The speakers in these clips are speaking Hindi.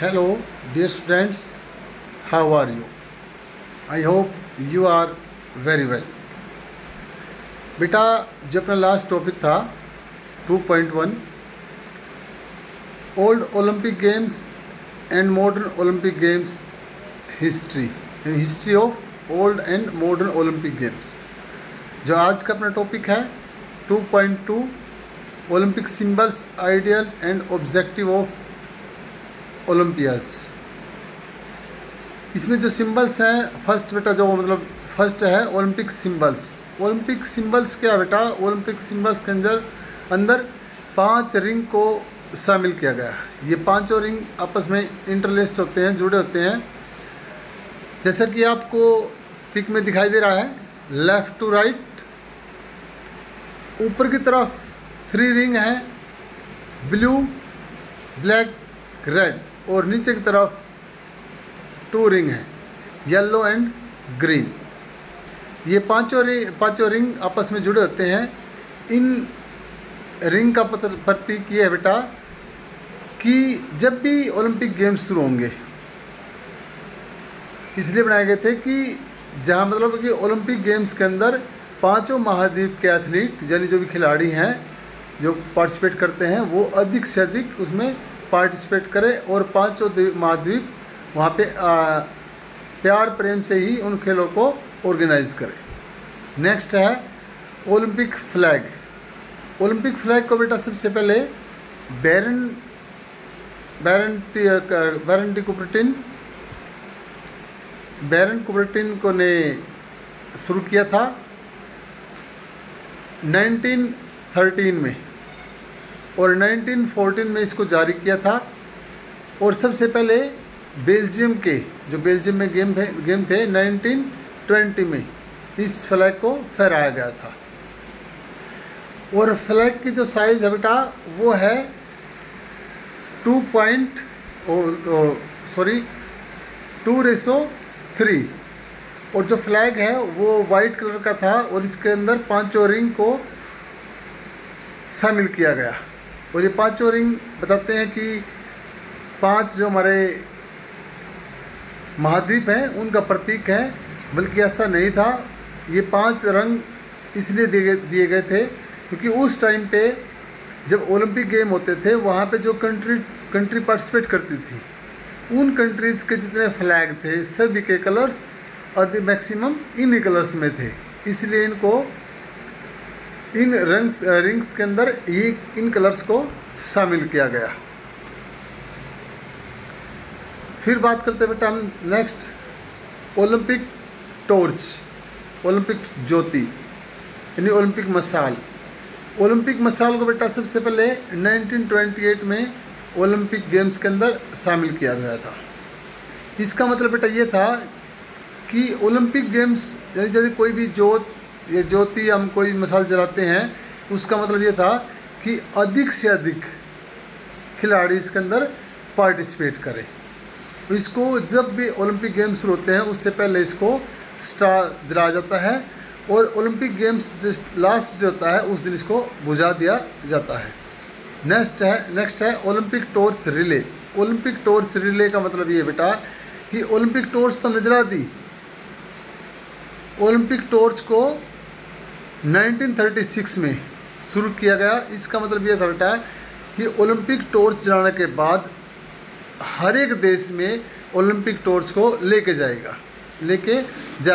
Hello, dear students. How are you? I hope you are very well. बेटा, जो अपना लास्ट टॉपिक था 2.1 old Olympic games and modern Olympic games history of old and modern Olympic games, जो आज का अपना टॉपिक है 2.2 Olympic symbols, ideal and objective of Olympiads. इसमें जो सिंबल्स हैं, फर्स्ट बेटा जो मतलब फर्स्ट है ओलंपिक सिंबल्स। ओलंपिक सिंबल्स क्या है बेटा? ओलंपिक सिंबल्स के अंदर 5 रिंग को शामिल किया गया है। ये पांचों रिंग आपस में इंटरलेस्ड होते हैं, जुड़े होते हैं। जैसा कि आपको पिक में दिखाई दे रहा है, लेफ़्ट टू राइट, ऊपर की तरफ 3 रिंग हैं, ब्लू, ब्लैक, रेड, और नीचे की तरफ 2 रिंग हैं, येलो एंड ग्रीन। ये पांचों रिंग आपस में जुड़े होते हैं। इन रिंग का प्रतीक ये है बेटा कि जब भी ओलंपिक गेम्स शुरू होंगे, इसलिए बनाए गए थे कि जहाँ मतलब कि ओलंपिक गेम्स के अंदर पांचों महाद्वीप के एथलीट यानी जो भी खिलाड़ी हैं जो पार्टिसिपेट करते हैं वो अधिक से अधिक उसमें पार्टिसिपेट करें और पांचों महाद्वीप वहाँ पे प्यार प्रेम से ही उन खेलों को ऑर्गेनाइज करें। नेक्स्ट है ओलंपिक फ्लैग। ओलंपिक फ्लैग को बेटा सबसे पहले बैरन कुबर्टिन को ने शुरू किया था 1913 में, और 1914 में इसको जारी किया था। और सबसे पहले बेल्जियम में गेम थे 1920 में इस फ्लैग को फहराया गया था। और फ्लैग की जो साइज़ है बेटा वो है 2:3, और जो फ्लैग है वो वाइट कलर का था और इसके अंदर पांचों रिंग को शामिल किया गया। और ये पांचों रिंग बताते हैं कि 5 जो हमारे महाद्वीप हैं उनका प्रतीक है, बल्कि ऐसा नहीं था। ये 5 रंग इसलिए दिए गए थे क्योंकि उस टाइम पे जब ओलंपिक गेम होते थे वहाँ पे जो कंट्री पार्टिसिपेट करती थी उन कंट्रीज़ के जितने फ्लैग थे सभी के कलर्स मैक्सिमम इन्हीं कलर्स में थे, इसलिए इनको इन रिंग्स के अंदर ये इन कलर्स को शामिल किया गया। फिर बात करते हैं बेटा हम नेक्स्ट ओलंपिक टॉर्च, ओलंपिक ज्योति यानी ओलंपिक मशाल। ओलंपिक मशाल को बेटा सबसे पहले 1928 में ओलंपिक गेम्स के अंदर शामिल किया गया था। इसका मतलब बेटा ये था कि ओलंपिक गेम्स यदि कोई भी ज्योति हम कोई मशाल जलाते हैं, उसका मतलब ये था कि अधिक से अधिक खिलाड़ी इसके अंदर पार्टिसिपेट करें। इसको जब भी ओलंपिक गेम्स शुरू होते हैं उससे पहले इसको स्टार जलाया जाता है और ओलंपिक गेम्स जिस लास्ट जो होता है उस दिन इसको बुझा दिया जाता है। नेक्स्ट है Olympic torch relay. Olympic torch relay का मतलब ये बेटा कि ओलंपिक टॉर्च तो हमने जला दी। ओलंपिक टॉर्च को 1936 में शुरू किया गया। इसका मतलब ये था बेटा कि ओलंपिक टॉर्च जलाने के बाद हर एक देश में ओलंपिक टॉर्च को लेके जाया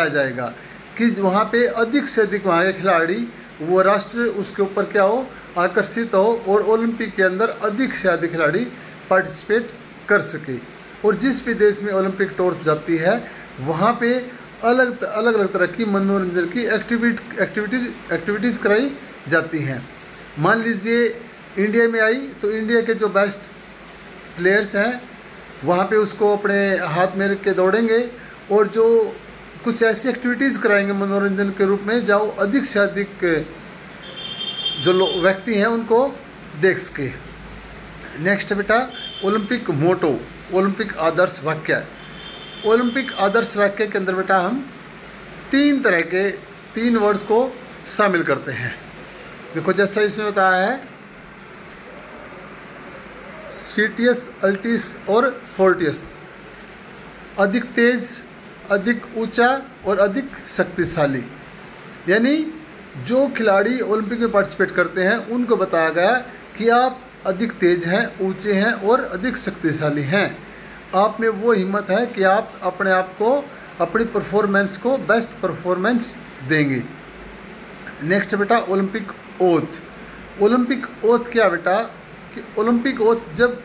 जाएगा कि वहाँ पे अधिक से अधिक वहाँ के खिलाड़ी वो राष्ट्र उसके ऊपर क्या हो, आकर्षित हो और ओलंपिक के अंदर अधिक से अधिक खिलाड़ी पार्टिसिपेट कर सके। और जिस भी देश में ओलंपिक टॉर्च जाती है वहाँ पे अलग अलग तरह की मनोरंजन की एक्टिविटीज़ कराई जाती हैं। मान लीजिए इंडिया में आई तो इंडिया के जो बेस्ट प्लेयर्स हैं वहाँ पे उसको अपने हाथ में रख के दौड़ेंगे और जो कुछ ऐसी एक्टिविटीज़ कराएंगे मनोरंजन के रूप में जहाँ अधिक से अधिक जो व्यक्ति हैं उनको देख सके। नेक्स्ट बेटा ओलंपिक मोटो, ओलंपिक आदर्श वाक्य। ओलंपिक आदर्श वाक्य के अंदर बेटा हम 3 तरह के 3 वर्ड्स को शामिल करते हैं। देखो जैसा इसमें बताया है, सीटियस, अल्टिस और फोर्टियस। अधिक तेज, अधिक ऊंचा और अधिक शक्तिशाली। यानी जो खिलाड़ी ओलंपिक में पार्टिसिपेट करते हैं उनको बताया गया कि आप अधिक तेज हैं, ऊंचे हैं और अधिक शक्तिशाली हैं। आप में वो हिम्मत है कि आप अपने आप को, अपनी परफॉर्मेंस को बेस्ट परफॉर्मेंस देंगे। नेक्स्ट बेटा ओलंपिक ओथ। ओलंपिक ओथ क्या बेटा कि ओलंपिक ओथ जब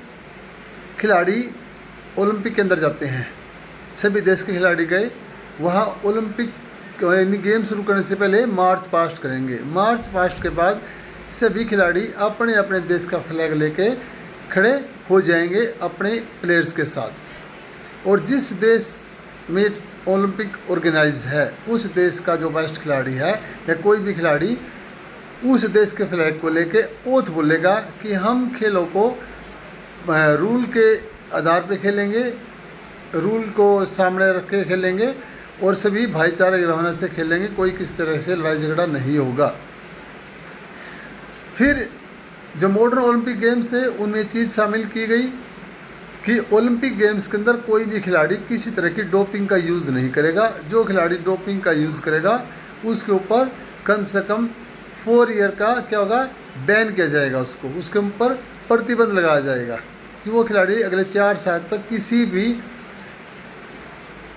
खिलाड़ी ओलंपिक के अंदर जाते हैं, सभी देश के खिलाड़ी गए वहाँ ओलंपिक यानी गेम शुरू करने से पहले मार्च पास्ट करेंगे। मार्च पास्ट के बाद सभी खिलाड़ी अपने अपने देश का फ्लैग लेके खड़े हो जाएंगे अपने प्लेयर्स के साथ। और जिस देश में ओलंपिक ऑर्गेनाइज है उस देश का जो बेस्ट खिलाड़ी है या कोई भी खिलाड़ी उस देश के फ्लैग को लेके ओथ बोलेगा कि हम खेलों को रूल के आधार पे खेलेंगे, रूल को सामने रख के खेलेंगे और सभी भाईचारे की भावना से खेलेंगे, कोई किसी तरह से लड़ाई झगड़ा नहीं होगा। फिर जो मॉडर्न ओलंपिक गेम्स थे उनमें चीज़ शामिल की गई कि ओलंपिक गेम्स के अंदर कोई भी खिलाड़ी किसी तरह की डोपिंग का यूज़ नहीं करेगा। जो खिलाड़ी डोपिंग का यूज़ करेगा उसके ऊपर कम से कम 4 ईयर का क्या होगा, बैन किया जाएगा, उसके ऊपर प्रतिबंध लगाया जाएगा कि वो खिलाड़ी अगले 4 साल तक किसी भी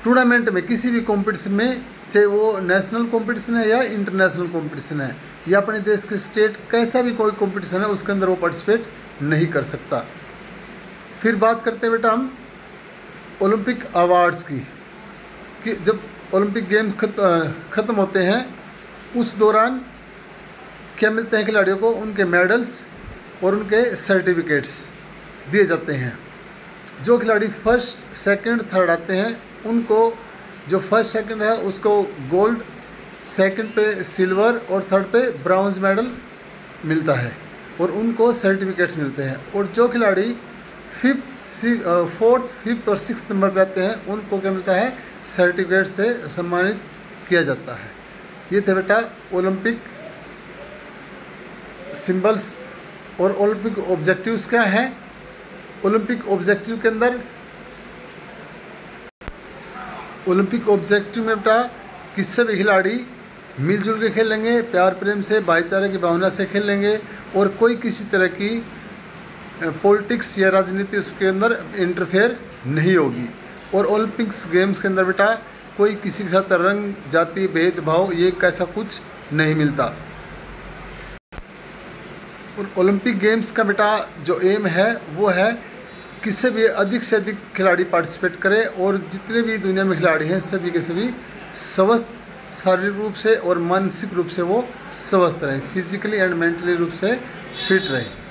टूर्नामेंट में, किसी भी कॉम्पिटिशन में, चाहे वो नेशनल कॉम्पिटिशन है या इंटरनेशनल कॉम्पिटिशन है या अपने देश के स्टेट कैसा भी कोई कॉम्पिटिशन है उसके अंदर वो पार्टिसिपेट नहीं कर सकता। फिर बात करते हैं बेटा हम ओलंपिक अवार्ड्स की कि जब ओलंपिक गेम ख़त्म होते हैं उस दौरान क्या मिलते हैं खिलाड़ियों को, उनके मेडल्स और उनके सर्टिफिकेट्स दिए जाते हैं। जो खिलाड़ी फर्स्ट, सेकंड, थर्ड आते हैं उनको, जो फर्स्ट सेकंड है उसको गोल्ड, सेकंड पे सिल्वर और थर्ड पे ब्राउन्ज मेडल मिलता है और उनको सर्टिफिकेट्स मिलते हैं। और जो खिलाड़ी 4th, 5th और 6th नंबर पे आते हैं उनको क्या मिलता है, सर्टिफिकेट से सम्मानित किया जाता है। ये थे बेटा ओलंपिक सिंबल्स। और ओलंपिक ऑब्जेक्टिव्स क्या है। ओलंपिक ऑब्जेक्टिव के अंदर, ओलंपिक ऑब्जेक्टिव में बेटा कि सभी खिलाड़ी मिलजुल के खेलेंगे, प्यार प्रेम से, भाईचारे की भावना से खेलेंगे और कोई किसी तरह की पॉलिटिक्स या राजनीति उसके अंदर इंटरफेयर नहीं होगी। और ओलंपिक्स गेम्स के अंदर बेटा कोई किसी के साथ रंग, जाति, भेदभाव ये कैसा कुछ नहीं मिलता। और ओलंपिक गेम्स का बेटा जो एम है वो है कि सभी अधिक से अधिक खिलाड़ी पार्टिसिपेट करें और जितने भी दुनिया में खिलाड़ी हैं सभी के सभी स्वस्थ, शारीरिक रूप से और मानसिक रूप से वो स्वस्थ रहें, फिजिकली एंड मेंटली रूप से फिट रहें।